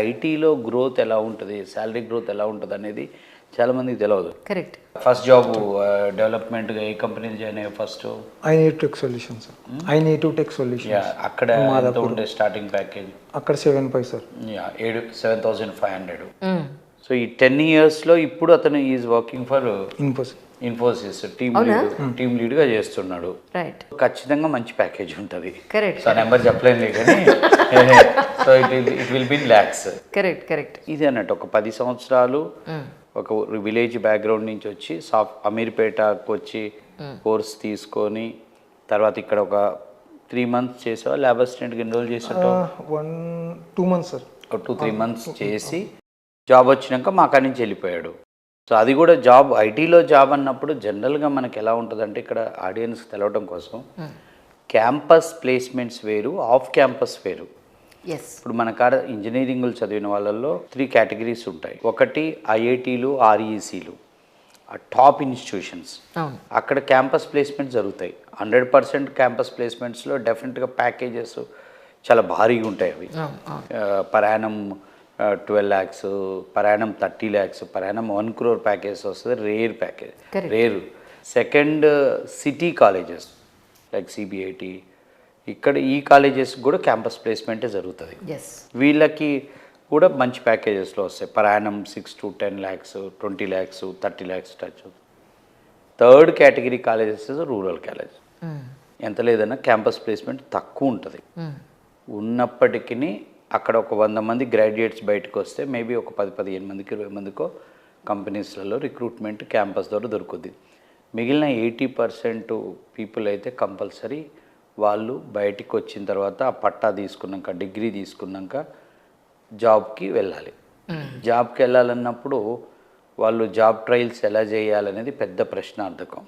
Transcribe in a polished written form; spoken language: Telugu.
ఐటీలో గ్రోత్ ఎలా ఉంటుంది, శాలరీ గ్రోత్ ఎలా ఉంటుంది అనేది చాలామందికి తెలియదు. కరెక్ట్. ఫస్ట్ జాబ్ డెవలప్మెంట్గా ఏ కంపెనీలు జాయిన్ అయ్యాయి first? INative tech solution sir. INative tech solution. అక్కడ ఎంత ఉండే స్టార్టింగ్ ప్యాకేజ్? అక్కడ 7,500 సార్. 7,500. సో ఈ 10 yearsలో ఇప్పుడు అతను is working for Infosys team లీడ్గా చేస్తున్నాడు. రైట్. ఖచ్చితంగా మంచి ప్యాకేజ్ ఉంటుంది. కరెక్ట్. సో నెంబర్ చెప్పలేను కానీ so it will be lakhs. Correct. ఇది అన్నట్టు ఒక 10 సంవత్సరాలు ఒక విలేజ్ బ్యాక్గ్రౌండ్ నుంచి వచ్చి అమీర్పేటకు వచ్చి కోర్స్ తీసుకొని తర్వాత ఇక్కడ ఒక 3 months చేసావా? ల్యాబ్ అసిస్టెంట్కి ఎన్రోల్ చేసావు? 2 months సార్. 2-3 months చేసి జాబ్ వచ్చినాక మా అక్కడి నుంచి వెళ్ళిపోయాడు. సో అది కూడా జాబ్, ఐటీలో జాబ్ అన్నప్పుడు జనరల్గా మనకి ఎలా ఉంటుందంటే ఇక్కడ ఆడియన్స్ తెలవడం కోసం క్యాంపస్ ప్లేస్మెంట్స్ వేరు, ఆఫ్ క్యాంపస్ వేరు. ఇప్పుడు మన కాడ ఇంజనీరింగ్లు చదివిన వాళ్ళల్లో 3 categories ఉంటాయి. ఒకటి ఐఐటీలు, ఆర్ఈసీలు, టాప్ ఇన్స్టిట్యూషన్స్. అక్కడ క్యాంపస్ ప్లేస్మెంట్స్ జరుగుతాయి. 100% క్యాంపస్ ప్లేస్మెంట్స్లో డెఫినెట్గా ప్యాకేజెస్ చాలా భారీగా ఉంటాయి. అవి per annum 12 lakhs, per annum 30 lakhs, per annum 1 crore package వస్తుంది. Rare. Second city colleges like CBIT, ఇక్కడ ఈ కాలేజెస్ కూడా క్యాంపస్ ప్లేస్మెంటే జరుగుతుంది. వీళ్ళకి కూడా మంచి ప్యాకేజెస్లో వస్తాయి. Per annum 6 to 10 lakhs, 20 lakhs, 30 lakhs touch. Third category colleges rural college. ఎంత లేదన్నా క్యాంపస్ ప్లేస్మెంట్ తక్కువ ఉంటుంది. ఉన్నప్పటికీ అక్కడ ఒక 100 మంది గ్రాడ్యుయేట్స్ బయటకు వస్తే మేబీ ఒక 10-15 మందికి 20 మందికో కంపెనీస్లలో రిక్రూట్మెంట్ క్యాంపస్ ద్వారా దొరుకుద్ది. మిగిలిన 80% పీపుల్ అయితే కంపల్సరీ వాళ్ళు బయటికి వచ్చిన తర్వాత ఆ పట్టా తీసుకున్నాక, డిగ్రీ తీసుకున్నాక జాబ్కి వెళ్ళాలి. జాబ్కి వెళ్ళాలన్నప్పుడు వాళ్ళు జాబ్ ట్రయల్స్ ఎలా చేయాలనేది పెద్ద ప్రశ్నార్థకం.